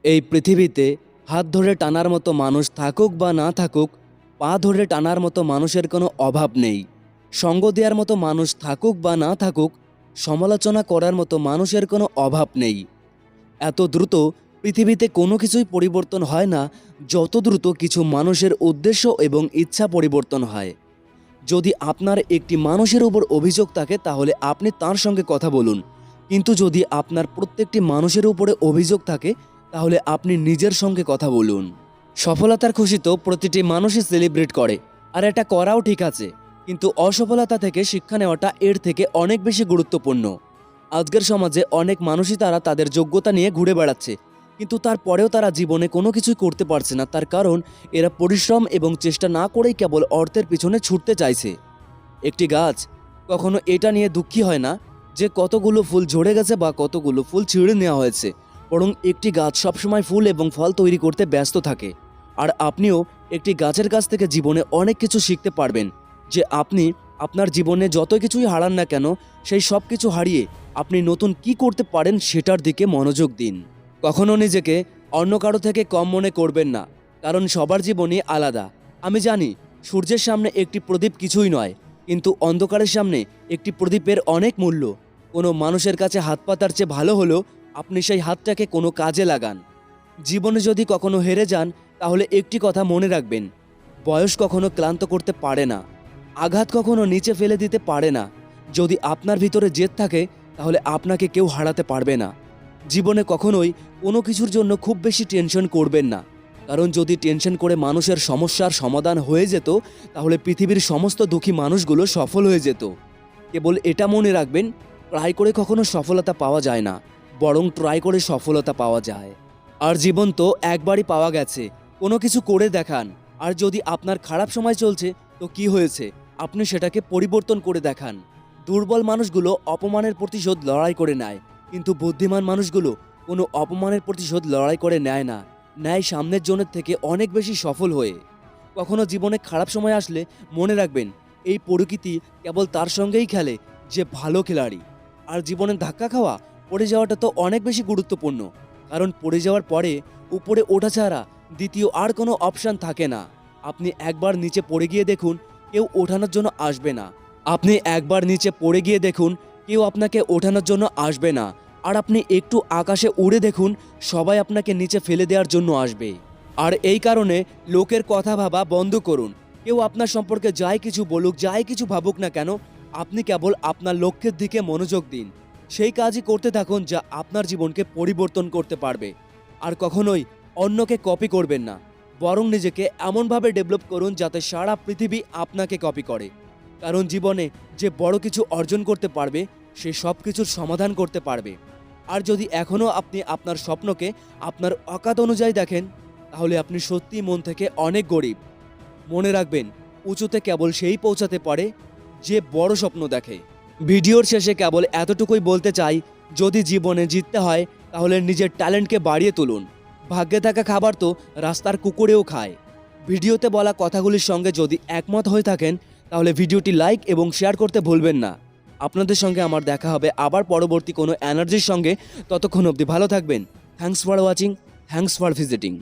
এই পৃথিবীতে হাত ধরে টানার মতো মানুষ থাকুক বা না থাকুক, পা ধরে টানার মতো মানুষের কোনো অভাব নেই। সঙ্গ দেওয়ার মতো মানুষ থাকুক বা না থাকুক, সমালোচনা করার মতো মানুষের কোনো অভাব নেই। এত দ্রুত পৃথিবীতে কোনো কিছুই পরিবর্তন হয় না, যত দ্রুত কিছু মানুষের উদ্দেশ্য এবং ইচ্ছা পরিবর্তন হয়। যদি আপনার একটি মানুষের উপর অভিযোগ থাকে তাহলে আপনি তার সঙ্গে কথা বলুন, কিন্তু যদি আপনার প্রত্যেকটি মানুষের উপরে অভিযোগ থাকে তাহলে আপনি নিজের সঙ্গে কথা বলুন। সফলতার খুশি তো প্রতিটি মানুষই সেলিব্রেট করে, আর এটা করাও ঠিক আছে, কিন্তু অসফলতা থেকে শিক্ষা নেওয়াটা এর থেকে অনেক বেশি গুরুত্বপূর্ণ। আজকের সমাজে অনেক মানুষই তাদের যোগ্যতা নিয়ে ঘুরে বেড়াচ্ছে, কিন্তু তারপরেও তারা জীবনে কোনো কিছুই করতে পারছে না। তার কারণ এরা পরিশ্রম এবং চেষ্টা না করেই কেবল অর্থের পিছনে ছুটতে চাইছে। একটি গাছ কখনো এটা নিয়ে দুঃখী হয় না যে কতগুলো ফুল ঝরে গেছে বা কতগুলো ফুল ছিঁড়ে নেওয়া হয়েছে, বরং একটি গাছ সবসময় ফুল এবং ফল তৈরি করতে ব্যস্ত থাকে। আর আপনিও একটি গাছের কাছ থেকে জীবনে অনেক কিছু শিখতে পারবেন, যে আপনি আপনার জীবনে যত কিছুই হারান না কেন, সেই সব কিছু হারিয়ে আপনি নতুন কি করতে পারেন সেটার দিকে মনোযোগ দিন। কখনো নিজেকে অন্য কারো থেকে কম মনে করবেন না, কারণ সবার জীবনই আলাদা। আমি জানি সূর্যের সামনে একটি প্রদীপ কিছুই নয়, কিন্তু অন্ধকারের সামনে একটি প্রদীপের অনেক মূল্য। কোনো মানুষের কাছে হাত পাতার চেয়ে ভালো হলো আপনি সেই হাতটাকে কোনো কাজে লাগান। জীবনে যদি কখনো হেরে যান তাহলে একটি কথা মনে রাখবেন, বয়স কখনো ক্লান্ত করতে পারে না, আঘাত কখনো নিচে ফেলে দিতে পারে না। যদি আপনার ভিতরে জেদ থাকে তাহলে আপনাকে কেউ হারাতে পারবে না। জীবনে কখনোই কোনো কিছুর জন্য খুব বেশি টেনশন করবেন না, কারণ যদি টেনশন করে মানুষের সমস্যার সমাধান হয়ে যেত তাহলে পৃথিবীর সমস্ত দুঃখী মানুষগুলো সফল হয়ে যেত। কেবল এটা মনে রাখবেন, ট্রাই করে কখনো সফলতা পাওয়া যায় না, বরং ট্রাই করে সফলতা পাওয়া যায়। আর জীবন তো একবারই পাওয়া গেছে, কোনো কিছু করে দেখান। আর যদি আপনার খারাপ সময় চলছে তো কি হয়েছে, আপনি সেটাকে পরিবর্তন করে দেখান। দুর্বল মানুষগুলো অপমানের প্রতিশোধ লড়াই করে নেয়, কিন্তু বুদ্ধিমান মানুষগুলো কোনো অপমানের প্রতিশোধ লড়াই করে নেয় না, নেয় সামনের জনের থেকে অনেক বেশি সফল হয়ে। কখনো জীবনে খারাপ সময় আসলে মনে রাখবেন, এই প্রকৃতি কেবল তার সঙ্গেই খেলে যে ভালো খেলাড়ি। আর জীবনে ধাক্কা খাওয়া, পড়ে যাওয়াটা তো অনেক বেশি গুরুত্বপূর্ণ, কারণ পড়ে যাওয়ার পরে উপরে ওঠা ছাড়া দ্বিতীয় আর কোনো অপশান থাকে না। আপনি একবার নিচে পড়ে গিয়ে দেখুন, কেউ ওঠানোর জন্য আসবে না। আপনি একবার নিচে পড়ে গিয়ে দেখুন, কেউ আপনাকে ওঠানোর জন্য আসবে না। আর আপনি একটু আকাশে উড়ে দেখুন, সবাই আপনাকে নিচে ফেলে দেওয়ার জন্য আসবে। আর এই কারণে লোকের কথা ভাবা বন্ধ করুন। কেউ আপনার সম্পর্কে যাই কিছু বলুক, যাই কিছু ভাবুক না কেন, আপনি কেবল আপনার লক্ষ্যের দিকে মনোযোগ দিন। সেই কাজই করতে থাকুন যা আপনার জীবনকে পরিবর্তন করতে পারবে। আর কখনোই অন্যকে কপি করবেন না, বরং নিজেকে এমনভাবে ডেভেলপ করুন যাতে সারা পৃথিবী আপনাকে কপি করে। কারণ জীবনে যে বড় কিছু অর্জন করতে পারবে সে সব কিছুর সমাধান করতে পারবে। আর যদি এখনও আপনি আপনার স্বপ্নকে আপনার অকাত অনুযায়ী দেখেন, তাহলে আপনি সত্যিই মন থেকে অনেক গরিব। মনে রাখবেন, উঁচুতে কেবল সেই পৌঁছাতে পারে যে বড় স্বপ্ন দেখে। ভিডিওর শেষে কেবল এতটুকুই বলতে চাই, যদি জীবনে জিততে হয় তাহলে নিজের ট্যালেন্টকে বাড়িয়ে তুলুন। ভাগ্যে থাকা খাবার তো রাস্তার কুকুরেও খায়। ভিডিওতে বলা কথাগুলির সঙ্গে যদি একমত হয়ে থাকেন তাহলে ভিডিওটি লাইক এবং শেয়ার করতে ভুলবেন না। আপনাদের সঙ্গে আমার দেখা হবে আবার পরবর্তী কোনো এনার্জির সঙ্গে। ততক্ষণ অবধি ভালো থাকবেন। Thanks for watching, thanks for visiting.